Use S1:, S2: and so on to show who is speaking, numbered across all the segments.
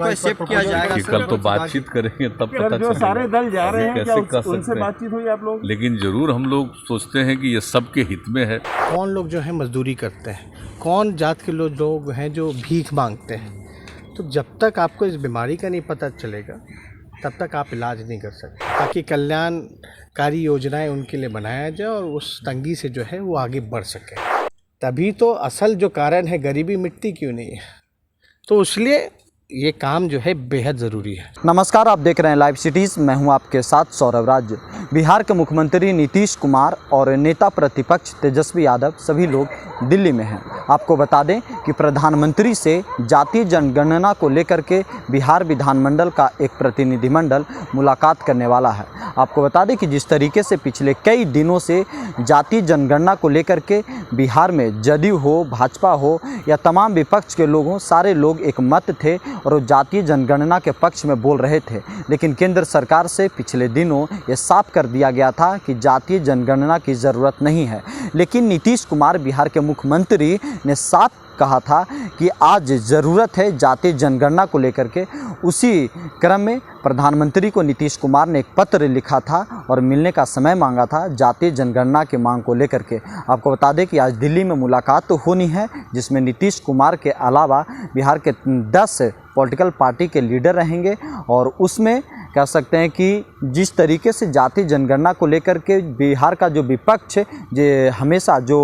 S1: को एक्सेप्ट किया जाएगा?
S2: कल तो बातचीत करेंगे तब पता चलेगा।
S3: जो सारे दल जा रहे हैं क्या उनसे
S2: हैं?
S3: बातचीत हुई आप लोग?
S2: लेकिन जरूर हम लोग सोचते हैं कि ये सबके हित में है।
S4: कौन लोग जो है मजदूरी करते हैं, कौन जात के लोग हैं जो भीख मांगते हैं। तो जब तक आपको इस बीमारी का नहीं पता चलेगा तब तक आप इलाज नहीं कर सकते। ताकि कल्याणकारी योजनाएं उनके लिए बनाया जाए और उस तंगी से जो है वो आगे बढ़ सके। तभी तो असल जो कारण है गरीबी मिटती क्यों नहीं है, तो इसलिए ये काम जो है बेहद ज़रूरी है।
S5: नमस्कार, आप देख रहे हैं लाइव सिटीज़। मैं हूं आपके साथ सौरभ राज्य। बिहार के मुख्यमंत्री नीतीश कुमार और नेता प्रतिपक्ष तेजस्वी यादव सभी लोग दिल्ली में हैं। आपको बता दें कि प्रधानमंत्री से जातीय जनगणना को लेकर के बिहार विधानमंडल का एक प्रतिनिधिमंडल मुलाकात करने वाला है। आपको बता दें कि जिस तरीके से पिछले कई दिनों से जातीय जनगणना को लेकर के बिहार में जदयू हो, भाजपा हो या तमाम विपक्ष के लोग हों, सारे लोग एक मत थे और वो जातीय जनगणना के पक्ष में बोल रहे थे। लेकिन केंद्र सरकार से पिछले दिनों ये साफ कर दिया गया था कि जातीय जनगणना की ज़रूरत नहीं है। लेकिन नीतीश कुमार बिहार के मुख्यमंत्री ने साफ कहा था कि आज ज़रूरत है जातीय जनगणना को लेकर के। उसी क्रम में प्रधानमंत्री को नीतीश कुमार ने एक पत्र लिखा था और मिलने का समय मांगा था जातीय जनगणना की मांग को लेकर के। आपको बता दें कि आज दिल्ली में मुलाकात तो होनी है, जिसमें नीतीश कुमार के अलावा बिहार के 10 पॉलिटिकल पार्टी के लीडर रहेंगे। और उसमें कह सकते हैं कि जिस तरीके से जातीय जनगणना को लेकर के बिहार का जो विपक्ष जो हमेशा जो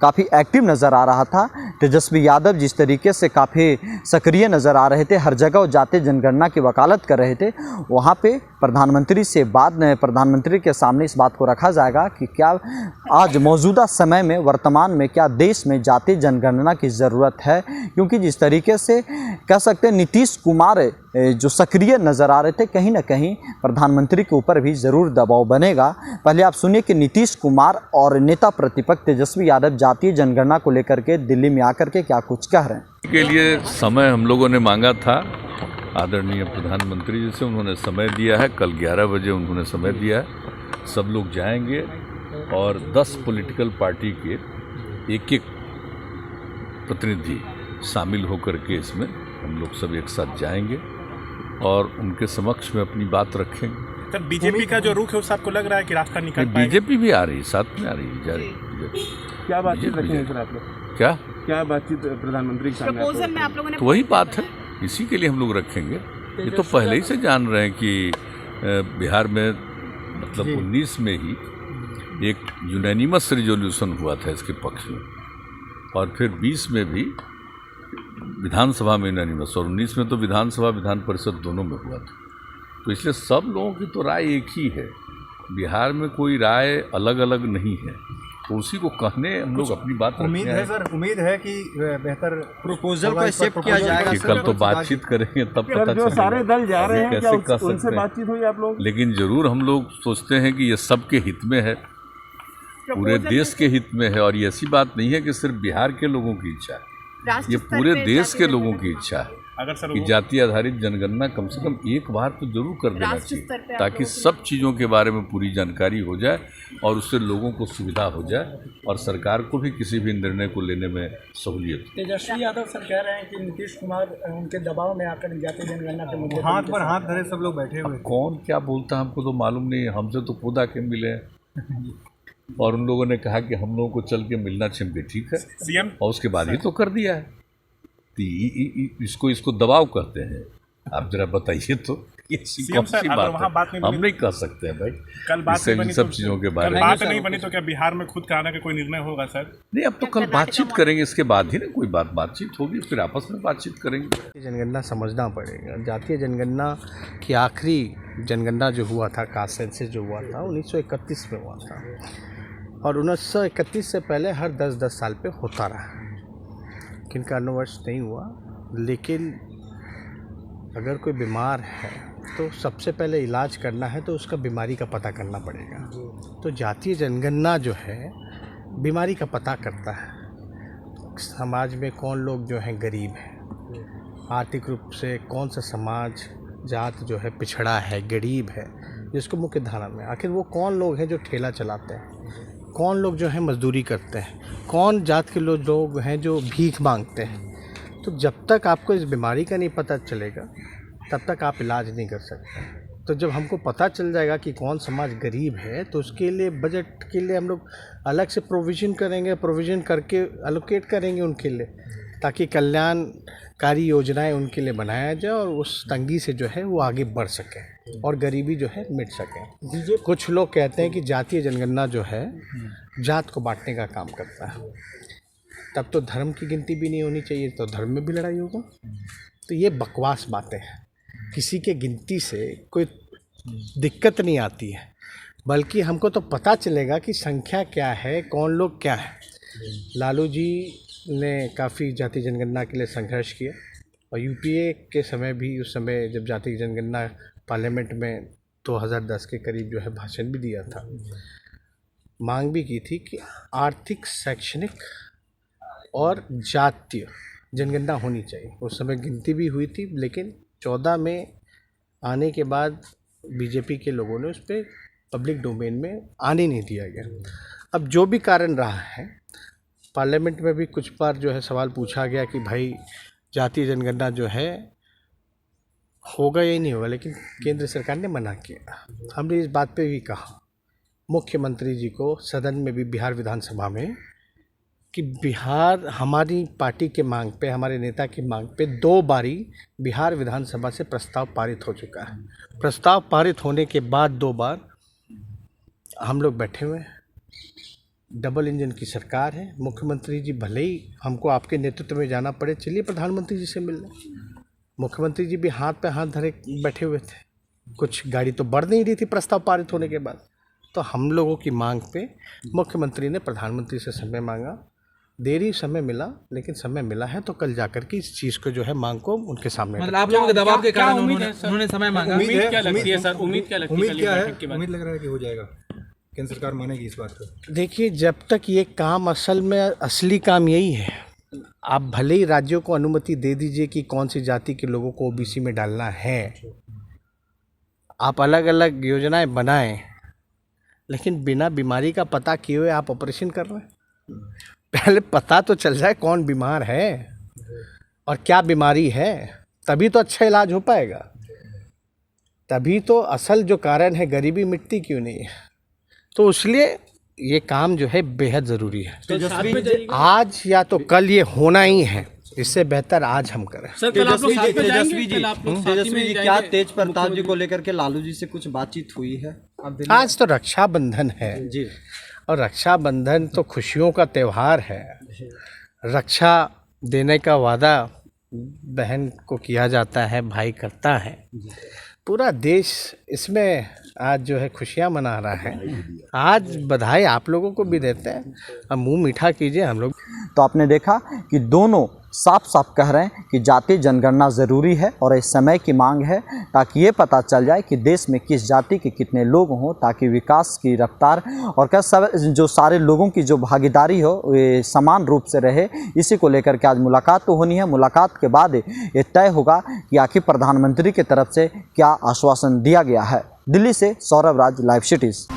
S5: काफ़ी एक्टिव नज़र आ रहा था, तेजस्वी यादव जिस तरीके से काफ़ी सक्रिय नज़र आ रहे थे, हर जगह वो जातीय जनगणना की वकालत कर रहे थे, वहाँ पे प्रधानमंत्री के सामने इस बात को रखा जाएगा कि क्या आज मौजूदा समय में वर्तमान में क्या देश में जातीय जनगणना की ज़रूरत है। क्योंकि जिस तरीके से कह सकते हैं नीतीश कुमार जो सक्रिय नज़र आ रहे थे, कहीं ना कहीं प्रधानमंत्री के ऊपर भी ज़रूर दबाव बनेगा। पहले आप सुनिए कि नीतीश कुमार और नेता प्रतिपक्ष तेजस्वी यादव जातीय जनगणना को लेकर के दिल्ली में आकर के क्या कुछ कह रहे हैं।
S2: के लिए समय हम लोगों ने मांगा था, आदरणीय प्रधानमंत्री जी से उन्होंने समय दिया है। कल 11 बजे उन्होंने समय दिया है। सब लोग जाएंगे और 10 पॉलिटिकल पार्टी के एक प्रतिनिधि शामिल होकर के इसमें हम लोग सब एक साथ जाएंगे और उनके समक्ष में अपनी बात रखेंगे।
S3: सर, बीजेपी का जो रुख है उससे आपको लग रहा है कि रास्ता निकाल पाएगा?
S2: बीजेपी भी आ रही है, साथ में आ रही है, जा रही है।
S3: क्या बातचीत रखेंगे सर आप लोग? क्या बातचीत प्रधानमंत्री के सामने
S6: प्रपोजल में आप लोगों ने?
S2: तो वही बात है, इसी के लिए हम लोग रखेंगे। ये तो पहले ही से जान रहे हैं कि बिहार में मतलब 19 में ही एक यूनानिमस रिजोल्यूशन हुआ था इसके पक्ष में, और फिर 20 में भी विधानसभा में यूनानिमस, और 19 में तो विधानसभा विधान परिषद दोनों में हुआ था। तो इसलिए सब लोगों की तो राय एक ही है, बिहार में कोई राय अलग अलग नहीं है। तो उसी को कहने हम लोग अपनी बात
S1: उम्मीद है सर, उम्मीद है कि बेहतर प्रपोजल को एक्सेप्ट किया जाएगा।
S2: कल तो बातचीत करेंगे तब पता चलेगा।
S3: जो सारे दल जा रहे हैं क्या
S2: उनसे
S3: उनसे बातचीत हुई आप लोग?
S2: लेकिन जरूर हम लोग सोचते हैं कि ये सबके हित में है, पूरे देश के हित में है। और ये ऐसी बात नहीं है कि सिर्फ बिहार के लोगों की इच्छा है, ये पूरे देश के लोगों की इच्छा है कि जाति आधारित जनगणना कम से कम एक बार तो जरूर कर देना चाहिए, ताकि सब चीज़ों के बारे में पूरी जानकारी हो जाए और उससे लोगों को सुविधा हो जाए और सरकार को भी किसी भी निर्णय को लेने में सहूलियत।
S7: तेजस्वी यादव सर कह रहे हैं कि नीतीश कुमार उनके दबाव में आकर जातीय जनगणना के मुद्दे
S1: हाथ पर हाथ धरे सब लोग बैठे हुए।
S2: कौन क्या बोलता है हमको तो मालूम नहीं है, हमसे तो खुद आके मिले और उन लोगों ने कहा कि हम लोगों को चल के मिलना चाहिए, ठीक है, और उसके बाद ही तो कर दिया है। इसको दबाव कहते हैं। आप जरा बताइए तो
S3: सीएम सर,
S2: हम नहीं कह सकते हैं भाई।
S3: कल बात नहीं बनी,
S2: सब चीज़ों के बारे में
S3: बात नहीं बनी तो क्या बिहार में खुद का आने का कोई निर्णय होगा सर?
S2: नहीं, अब तो कल बातचीत करेंगे, इसके बाद ही ना कोई बातचीत होगी, फिर आपस में बातचीत करेंगे।
S4: जनगणना समझना पड़ेगा। जातीय जनगणना की आखिरी जनगणना जो हुआ था, कास्ट सेंसस जो हुआ था 1931 में हुआ था, और 1931 से पहले हर 10-10 साल पे होता रहा। किन कारणवश नहीं हुआ, लेकिन अगर कोई बीमार है तो सबसे पहले इलाज करना है तो उसका बीमारी का पता करना पड़ेगा। तो जातीय जनगणना जो है बीमारी का पता करता है, समाज में कौन लोग जो हैं गरीब हैं, आर्थिक रूप से कौन सा समाज जात जो है पिछड़ा है, गरीब है, जिसको मुख्य धारा में, आखिर वो कौन लोग हैं जो ठेला चलाते हैं, कौन लोग जो हैं मजदूरी करते हैं, कौन जात के लोग हैं जो भीख मांगते हैं। तो जब तक आपको इस बीमारी का नहीं पता चलेगा तब तक आप इलाज नहीं कर सकते। तो जब हमको पता चल जाएगा कि कौन समाज गरीब है तो उसके लिए बजट के लिए हम लोग अलग से प्रोविज़न करेंगे, प्रोविज़न करके एलोकेट करेंगे उनके लिए, ताकि कल्याणकारी योजनाएं उनके लिए बनाया जाए और उस तंगी से जो है वो आगे बढ़ सके और गरीबी जो है मिट सके। कुछ लोग कहते हैं कि जातीय जनगणना जो है जात को बांटने का काम करता है, तब तो धर्म की गिनती भी नहीं होनी चाहिए, तो धर्म में भी लड़ाई होगा। तो ये बकवास बातें हैं। किसी के गिनती से कोई दिक्कत नहीं आती है, बल्कि हमको तो पता चलेगा कि संख्या क्या है, कौन लोग क्या है। लालू जी ने काफ़ी जाति जनगणना के लिए संघर्ष किया और यूपीए के समय भी, उस समय जब जाति जनगणना पार्लियामेंट में 2010 के करीब जो है भाषण भी दिया था, मांग भी की थी कि आर्थिक, शैक्षणिक और जातीय जनगणना होनी चाहिए। उस समय गिनती भी हुई थी, लेकिन 14 में आने के बाद बीजेपी के लोगों ने उस पर पब्लिक डोमेन में आने नहीं दिया गया। अब जो भी कारण रहा है, पार्लियामेंट में भी कुछ बार जो है सवाल पूछा गया कि भाई जातीय जनगणना जो है होगा या नहीं होगा, लेकिन केंद्र सरकार ने मना किया। हमने इस बात पे भी कहा मुख्यमंत्री जी को सदन में भी, बिहार विधानसभा में, कि बिहार हमारी पार्टी के मांग पे, हमारे नेता की मांग पे 2 बारी बिहार विधानसभा से प्रस्ताव पारित हो चुका है। प्रस्ताव पारित होने के बाद 2 बार हम लोग बैठे हुए हैं। डबल इंजन की सरकार है। मुख्यमंत्री जी भले ही हमको आपके नेतृत्व में जाना पड़े, चलिए प्रधानमंत्री जी से मिलने। मुख्यमंत्री जी भी हाथ पे हाथ धरे बैठे हुए थे, कुछ गाड़ी तो बढ़ नहीं रही थी प्रस्ताव पारित होने के बाद। तो हम लोगों की मांग पे मुख्यमंत्री ने प्रधानमंत्री से समय मांगा, देरी समय मिला, लेकिन समय मिला है तो कल जाकर के इस चीज़ को जो है मांग को उनके सामने,
S6: मतलब आप लोगों के दबाव के कारण उन्होंने समय मांगा।
S1: उम्मीद क्या लगती है सर? उम्मीद क्या है? उम्मीद लग रहा है कि हो जाएगा, केंद्र सरकार मानेगी इस बात को।
S4: देखिए, जब तक ये काम असल में, असली काम यही है, आप भले ही राज्यों को अनुमति दे दीजिए कि कौन सी जाति के लोगों को ओबीसी में डालना है, आप अलग अलग योजनाएं बनाएं, लेकिन बिना बीमारी का पता किए हुए आप ऑपरेशन कर रहे हैं। पहले पता तो चल जाए कौन बीमार है और क्या बीमारी है, तभी तो अच्छा इलाज हो पाएगा। तभी तो असल जो कारण है, गरीबी मिटती क्यों नहीं है। तो इसलिए ये काम जो है बेहद ज़रूरी है।
S6: तो
S4: आज या तो कल ये होना ही है, इससे बेहतर आज हम करें।
S6: तेजस्वी
S5: जी, क्या तेज प्रताप जी को लेकर के लालू जी से कुछ बातचीत हुई है?
S4: आज तो रक्षाबंधन है
S5: जी,
S4: और रक्षाबंधन तो खुशियों का त्यौहार है। रक्षा देने का वादा बहन को किया जाता है, भाई करता है। पूरा देश इसमें आज जो है खुशियाँ मना रहा है। आज बधाई आप लोगों को भी देते हैं, अब मुंह मीठा कीजिए हम लोग।
S5: तो आपने देखा कि दोनों साफ साफ कह रहे हैं कि जातीय जनगणना ज़रूरी है और इस समय की मांग है, ताकि ये पता चल जाए कि देश में किस जाति के कितने लोग हों, ताकि विकास की रफ्तार और क्या सब जो सारे लोगों की जो भागीदारी हो ये समान रूप से रहे। इसी को लेकर के आज मुलाकात तो होनी है। मुलाकात के बाद ये तय होगा कि आखिर प्रधानमंत्री की तरफ से क्या आश्वासन दिया गया है। दिल्ली से सौरभ राज, लाइव सिटीज़।